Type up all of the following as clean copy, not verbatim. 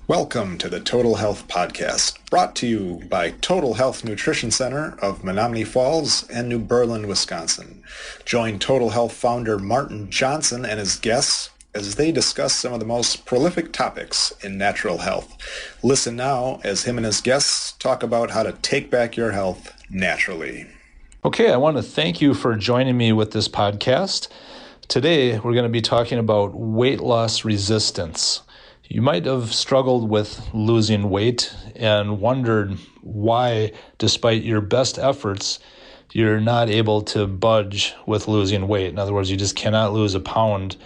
Welcome to the Total Health Podcast, brought to you by Total Health Nutrition Center of Menominee Falls and New Berlin, Wisconsin. Join Total Health founder Martin Johnson and his guests as they discuss some of the most prolific topics in natural health. Listen now as him and his guests talk about how to take back your health naturally. Okay, I want to thank you for joining me with this podcast. Today, we're going to be talking about weight loss resistance. You might have struggled with losing weight and wondered why, despite your best efforts, you're not able to budge with losing weight. In other words, you just cannot lose a pound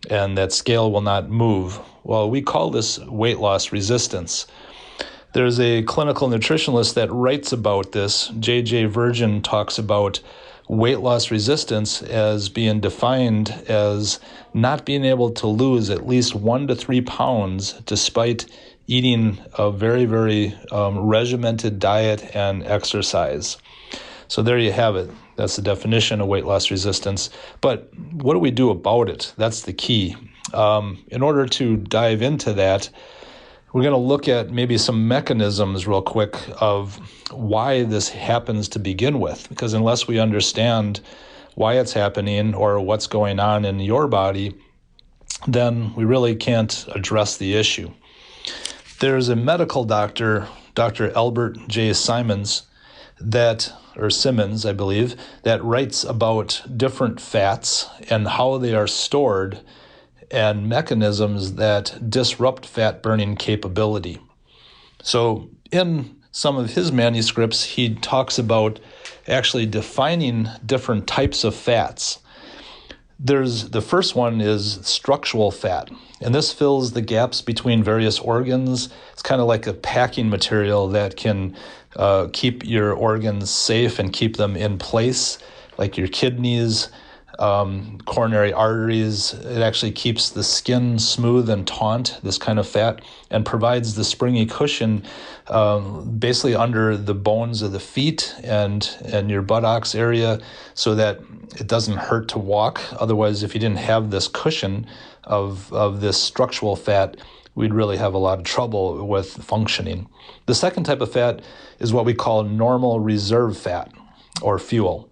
and that scale will not move. Well, we call this weight loss resistance. There's a clinical nutritionist that writes about this. J.J. Virgin talks about weight loss resistance as being defined as not being able to lose at least 1 to 3 pounds despite eating a very, very regimented diet and exercise. So there you have it. That's the definition of weight loss resistance. But what do we do about it? That's the key. In order to dive into that, we're going to look at maybe some mechanisms real quick of why this happens to begin with, because unless we understand why it's happening or what's going on in your body, then we really can't address the issue. There's a medical doctor, Dr. Albert J. Simmons, I believe, that writes about different fats and how they are stored and mechanisms that disrupt fat burning capability. So in some of his manuscripts, he talks about actually defining different types of fats. The first one is structural fat, and this fills the gaps between various organs. It's kind of like a packing material that can keep your organs safe and keep them in place, like your kidneys, coronary arteries. It actually keeps the skin smooth and taut, this kind of fat, and provides the springy cushion basically under the bones of the feet and your buttocks area so that it doesn't hurt to walk. Otherwise, if you didn't have this cushion of this structural fat, we'd really have a lot of trouble with functioning. The second type of fat is what we call normal reserve fat or fuel.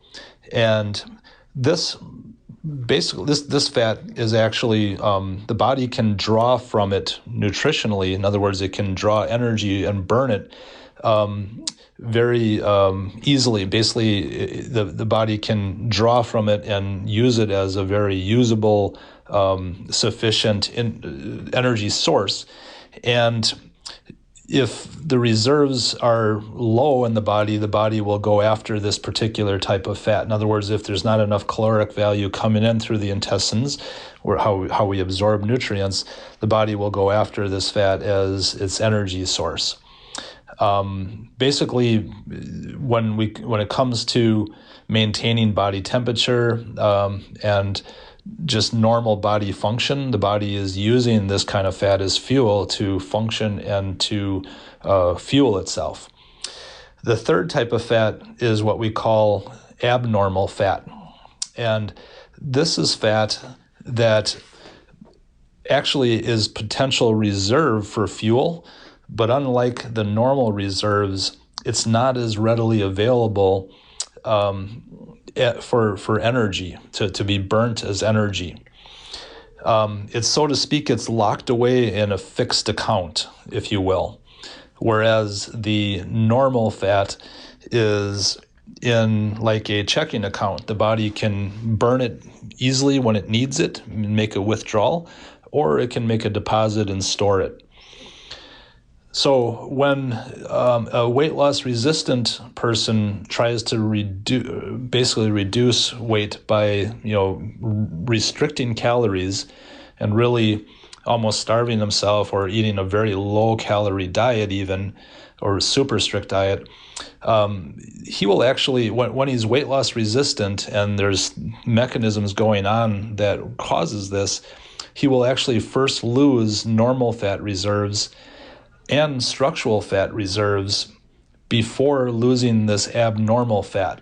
And this fat is actually, the body can draw from it nutritionally. In other words, it can draw energy and burn it very easily. Basically, the body can draw from it and use it as a very usable, sufficient energy source. And if the reserves are low in the body will go after this particular type of fat. In other words, if there's not enough caloric value coming in through the intestines, or how we absorb nutrients, the body will go after this fat as its energy source. Basically, when it comes to maintaining body temperature and just normal body function, the body is using this kind of fat as fuel to function and to fuel itself. The third type of fat is what we call abnormal fat. And this is fat that actually is potential reserve for fuel, but unlike the normal reserves, it's not as readily available for energy, to be burnt as energy. It's, so to speak, it's locked away in a fixed account, if you will, whereas the normal fat is in like a checking account. The body can burn it easily when it needs it, make a withdrawal, or it can make a deposit and store it. So when a weight loss resistant person tries to reduce weight by restricting calories and really almost starving themselves or eating a very low calorie diet even, or super strict diet, he will actually, when he's weight loss resistant and there's mechanisms going on that causes this, he will actually first lose normal fat reserves and structural fat reserves before losing this abnormal fat.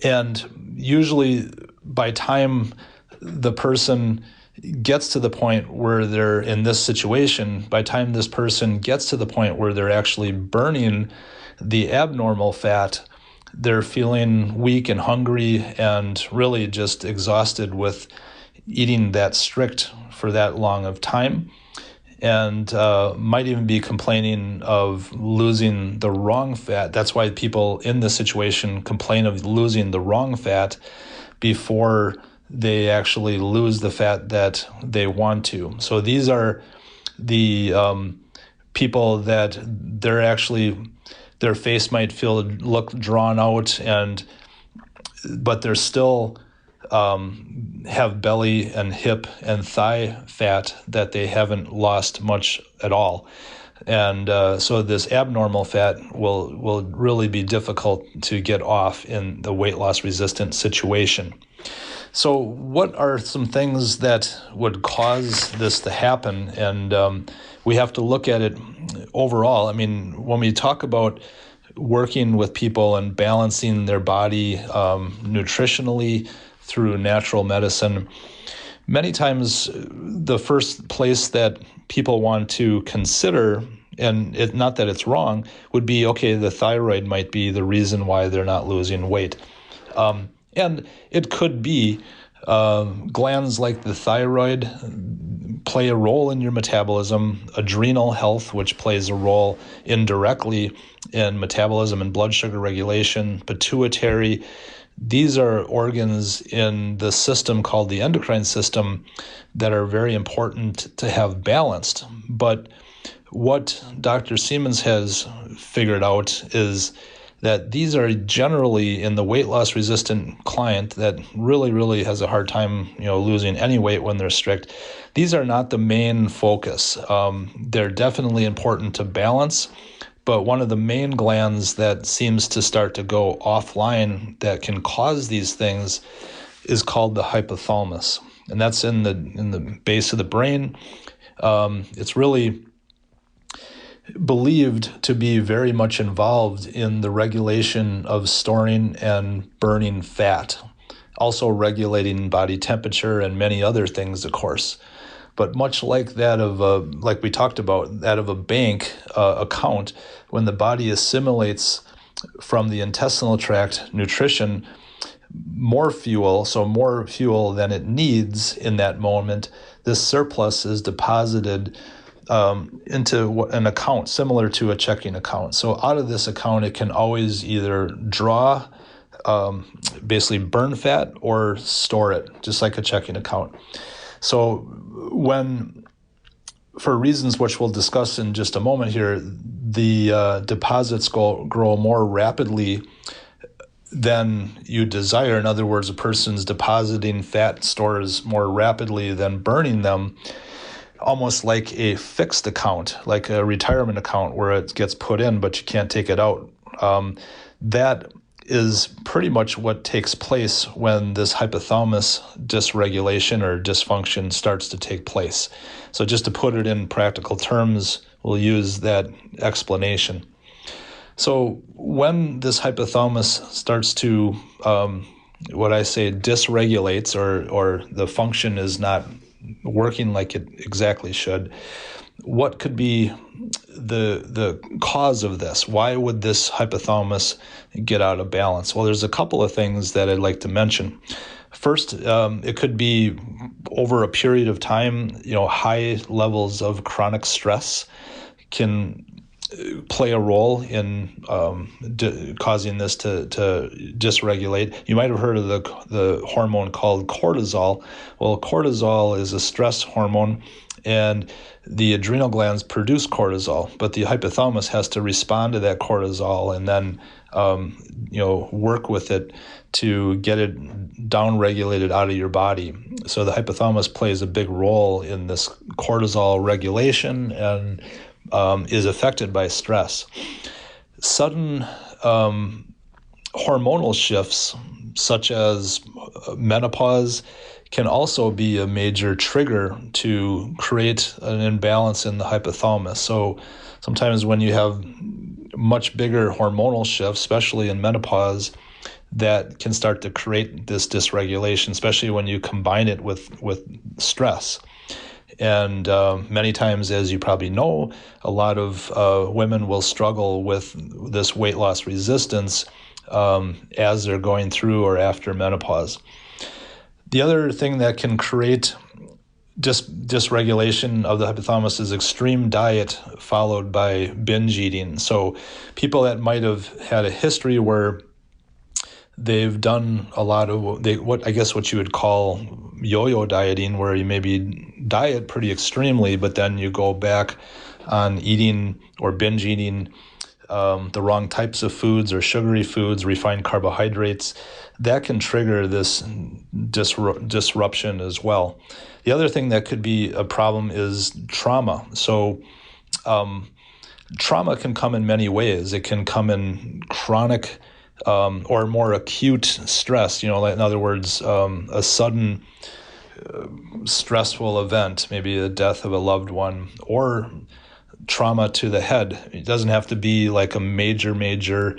And usually by time the person gets to the point where they're in this situation, by the time this person gets to the point where they're actually burning the abnormal fat, they're feeling weak and hungry and really just exhausted with eating that strict for that long of time, and might even be complaining of losing the wrong fat. That's why people in this situation complain of losing the wrong fat before they actually lose the fat that they want to. So these are the people that their face might look drawn out, but they're still have belly and hip and thigh fat that they haven't lost much at all. And so this abnormal fat will really be difficult to get off in the weight loss resistant situation. So what are some things that would cause this to happen? And we have to look at it overall. I mean, when we talk about working with people and balancing their body nutritionally through natural medicine, many times the first place that people want to consider, and not that it's wrong, would be, okay, the thyroid might be the reason why they're not losing weight. And it could be glands like the thyroid play a role in your metabolism, adrenal health, which plays a role indirectly in metabolism and blood sugar regulation, pituitary. These are organs in the system called the endocrine system that are very important to have balanced. But what Dr. Siemens has figured out is that these are generally, in the weight loss resistant client that really has a hard time, losing any weight when they're strict, these are not the main focus. They're definitely important to balance, but one of the main glands that seems to start to go offline that can cause these things is called the hypothalamus, and that's in the base of the brain. It's really believed to be very much involved in the regulation of storing and burning fat, also regulating body temperature and many other things, of course. But much like that of like we talked about, that of a bank account, when the body assimilates from the intestinal tract nutrition more fuel than it needs in that moment, this surplus is deposited into an account similar to a checking account. So out of this account, it can always either draw, basically burn fat, or store it, just like a checking account. So when, for reasons which we'll discuss in just a moment here, the deposits grow more rapidly than you desire. In other words, a person's depositing fat stores more rapidly than burning them, almost like a fixed account, like a retirement account where it gets put in, but you can't take it out. That is pretty much what takes place when this hypothalamus dysregulation or dysfunction starts to take place. So just to put it in practical terms, we'll use that explanation. So when this hypothalamus starts to, what I say, dysregulates, or the function is not working like it exactly should, what could be the cause of this? Why would this hypothalamus get out of balance? Well, there's a couple of things that I'd like to mention. First, it could be over a period of time, high levels of chronic stress can play a role in causing this to dysregulate. You might have heard of the hormone called cortisol. Well, cortisol is a stress hormone, and the adrenal glands produce cortisol, but the hypothalamus has to respond to that cortisol and then work with it to get it down-regulated out of your body. So the hypothalamus plays a big role in this cortisol regulation and is affected by stress. Sudden hormonal shifts, such as menopause, can also be a major trigger to create an imbalance in the hypothalamus. So sometimes when you have much bigger hormonal shifts, especially in menopause, that can start to create this dysregulation, especially when you combine it with stress. And many times, as you probably know, a lot of women will struggle with this weight loss resistance as they're going through or after menopause. The other thing that can create dysregulation of the hypothalamus is extreme diet followed by binge eating. So people that might have had a history where they've done a lot of what you would call yo-yo dieting, where you maybe diet pretty extremely, but then you go back on eating or binge eating the wrong types of foods or sugary foods, refined carbohydrates. That can trigger this disruption as well. The other thing that could be a problem is trauma. So trauma can come in many ways. It can come in chronic or more acute stress, in other words, a sudden stressful event, maybe the death of a loved one, or trauma to the head. It doesn't have to be like a major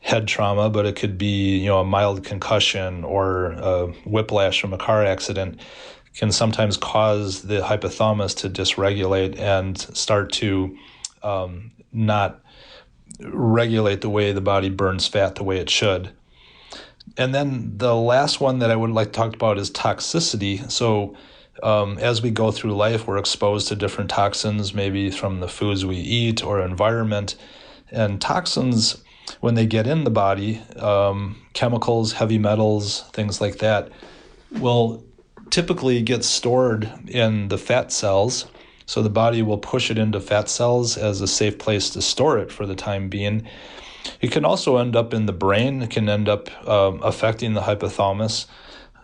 head trauma, but it could be, a mild concussion or a whiplash from a car accident can sometimes cause the hypothalamus to dysregulate and start to not regulate the way the body burns fat the way it should. And then the last one that I would like to talk about is toxicity. So as we go through life, we're exposed to different toxins, maybe from the foods we eat or environment. And toxins, when they get in the body, chemicals, heavy metals, things like that, will typically get stored in the fat cells. So the body will push it into fat cells as a safe place to store it for the time being. It can also end up in the brain. It can end up affecting the hypothalamus.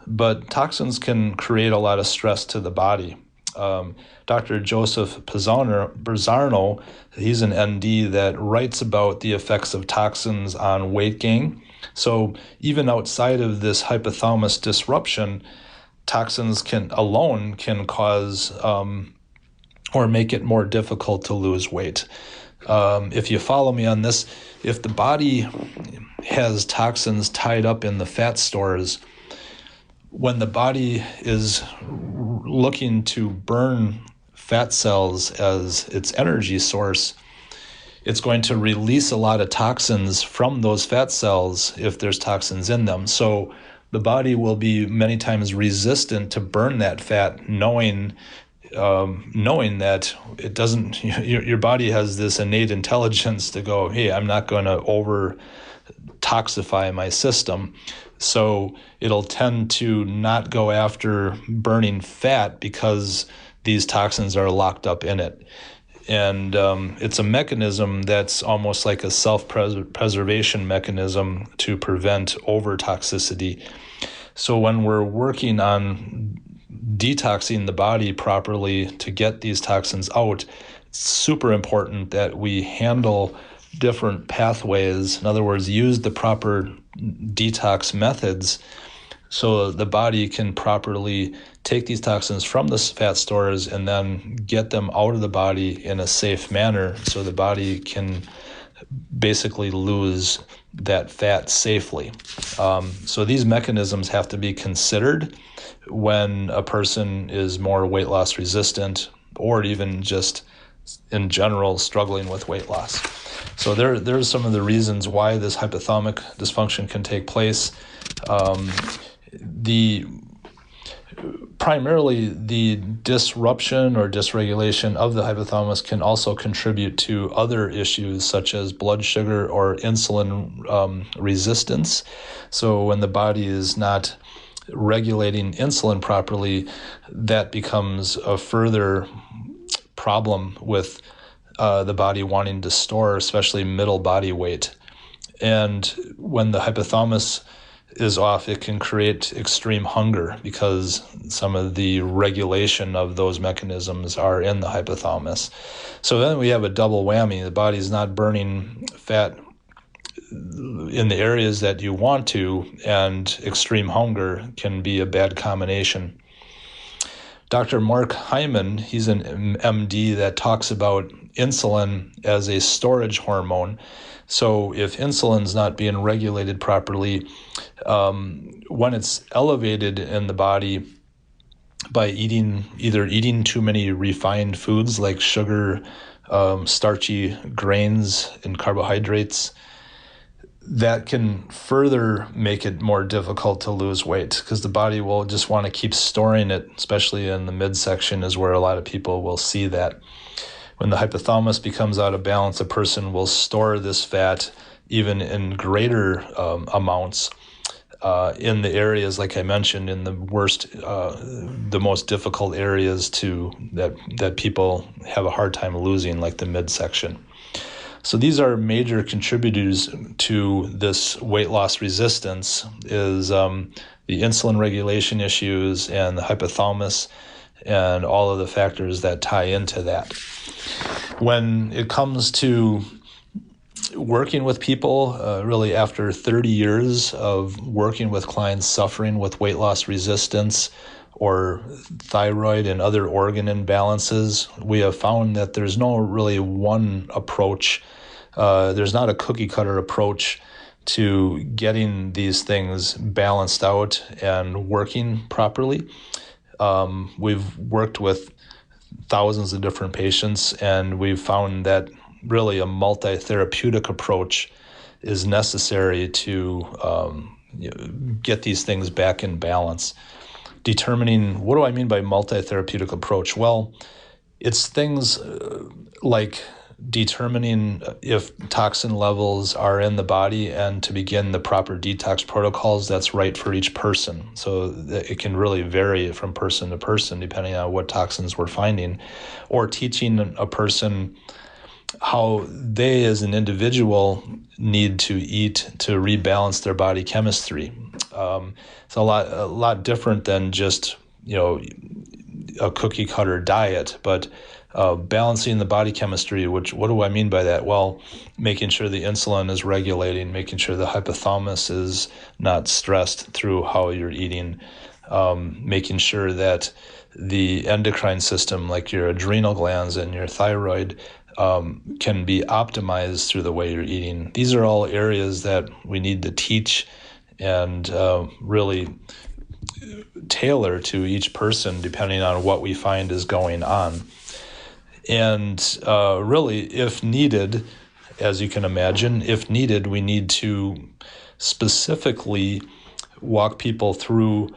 But toxins can create a lot of stress to the body. Dr. Joseph Berzarno, he's an ND that writes about the effects of toxins on weight gain. So even outside of this hypothalamus disruption, toxins can cause or make it more difficult to lose weight. If you follow me on this, if the body has toxins tied up in the fat stores, when the body is looking to burn fat cells as its energy source, it's going to release a lot of toxins from those fat cells if there's toxins in them. So the body will be many times resistant to burn that fat, knowing that it doesn't, your body has this innate intelligence to go, hey, I'm not going to over toxify my system. So it'll tend to not go after burning fat because these toxins are locked up in it. And it's a mechanism that's almost like a self-preservation mechanism to prevent over-toxicity. So when we're working on detoxing the body properly to get these toxins out, it's super important that we handle different pathways. In other words, use the proper detox methods so the body can properly take these toxins from the fat stores and then get them out of the body in a safe manner so the body can basically lose that fat safely. So these mechanisms have to be considered when a person is more weight loss resistant or even just in general struggling with weight loss. So there's some of the reasons why this hypothalamic dysfunction can take place. Primarily, the disruption or dysregulation of the hypothalamus can also contribute to other issues such as blood sugar or insulin resistance. So when the body is not regulating insulin properly, that becomes a further problem with the body wanting to store, especially middle body weight. And when the hypothalamus is off, it can create extreme hunger because some of the regulation of those mechanisms are in the hypothalamus. So then we have a double whammy. The body's not burning fat in the areas that you want to, and extreme hunger can be a bad combination. Dr. Mark Hyman, he's an MD that talks about insulin as a storage hormone. So if insulin's not being regulated properly, when it's elevated in the body by either eating too many refined foods like sugar, starchy grains, and carbohydrates, that can further make it more difficult to lose weight because the body will just want to keep storing it, especially in the midsection is where a lot of people will see that. When the hypothalamus becomes out of balance, a person will store this fat even in greater amounts in the areas, like I mentioned, in the most difficult areas that people have a hard time losing, like the midsection. So these are major contributors to this weight loss resistance is the insulin regulation issues and the hypothalamus and all of the factors that tie into that. When it comes to working with people, really after 30 years of working with clients suffering with weight loss resistance or thyroid and other organ imbalances, we have found that there's no really one approach. There's not a cookie cutter approach to getting these things balanced out and working properly. We've worked with thousands of different patients, and we've found that really a multi-therapeutic approach is necessary to get these things back in balance. Determining, what do I mean by multi-therapeutic approach? Well, it's things like determining if toxin levels are in the body and to begin the proper detox protocols that's right for each person. So it can really vary from person to person depending on what toxins we're finding, or teaching a person how they as an individual need to eat to rebalance their body chemistry. It's a lot different than just a cookie cutter diet, but balancing the body chemistry, what do I mean by that? Well, making sure the insulin is regulating, making sure the hypothalamus is not stressed through how you're eating, making sure that the endocrine system, like your adrenal glands and your thyroid, can be optimized through the way you're eating. These are all areas that we need to teach and really tailor to each person depending on what we find is going on. And really, if needed, as you can imagine, if needed, we need to specifically walk people through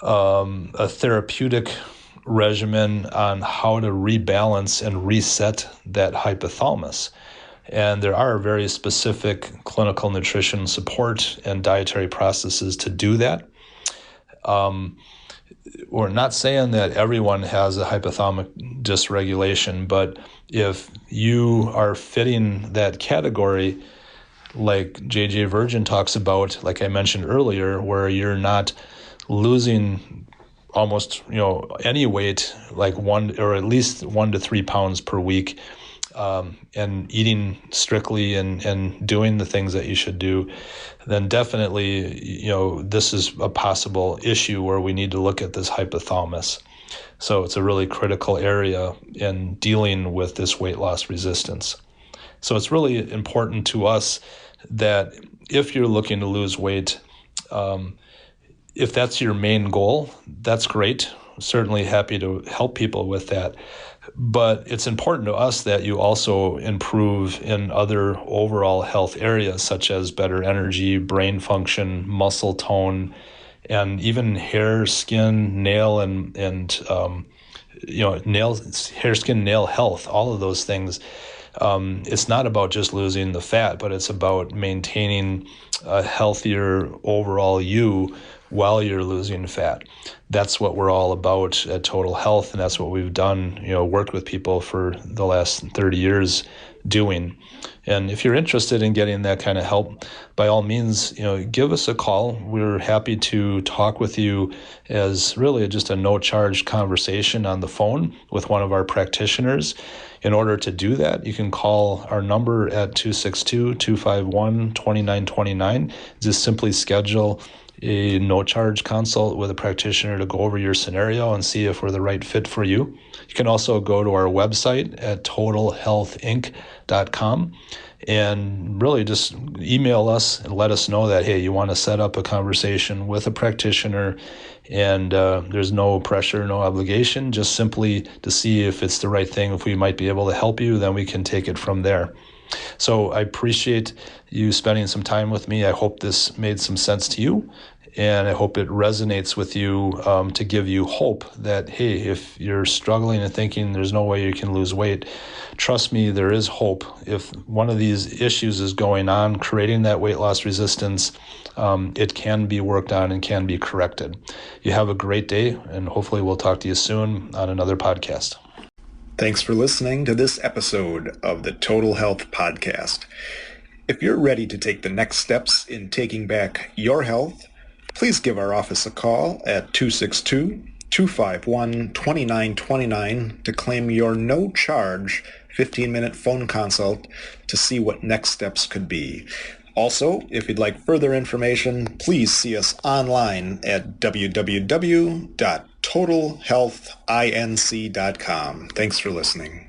a therapeutic regimen on how to rebalance and reset that hypothalamus. And there are very specific clinical nutrition support and dietary processes to do that. We're not saying that everyone has a hypothalamic dysregulation, but if you are fitting that category, like J.J. Virgin talks about, like I mentioned earlier, where you're not losing almost any weight, like 1 or at least 1 to 3 pounds per week, and eating strictly and doing the things that you should do, then definitely this is a possible issue where we need to look at this hypothalamus. So it's a really critical area in dealing with this weight loss resistance. So it's really important to us that if you're looking to lose weight, if that's your main goal, that's great. Certainly happy to help people with that. But it's important to us that you also improve in other overall health areas, such as better energy, brain function, muscle tone, and even hair, skin, nail, and hair, skin, nail health. All of those things. It's not about just losing the fat, but it's about maintaining a healthier overall you while you're losing fat. That's what we're all about at Total Health, and that's what we've done, worked with people for the last 30 years doing. And if you're interested in getting that kind of help, by all means, give us a call. We're happy to talk with you as really just a no-charge conversation on the phone with one of our practitioners. In order to do that, you can call our number at 262-251-2929. Just simply schedule a no-charge consult with a practitioner to go over your scenario and see if we're the right fit for you. You can also go to our website at totalhealthinc.com and really just email us and let us know that, hey, you want to set up a conversation with a practitioner, and there's no pressure, no obligation, just simply to see if it's the right thing. If we might be able to help you, then we can take it from there. So I appreciate you spending some time with me. I hope this made some sense to you, and I hope it resonates with you to give you hope that, hey, if you're struggling and thinking there's no way you can lose weight, trust me, there is hope. If one of these issues is going on, creating that weight loss resistance, it can be worked on and can be corrected. You have a great day, and hopefully we'll talk to you soon on another podcast. Thanks for listening to this episode of the Total Health Podcast. If you're ready to take the next steps in taking back your health, please give our office a call at 262-251-2929 to claim your no-charge 15-minute phone consult to see what next steps could be. Also, if you'd like further information, please see us online at www.totalhealthinc.com. Thanks for listening.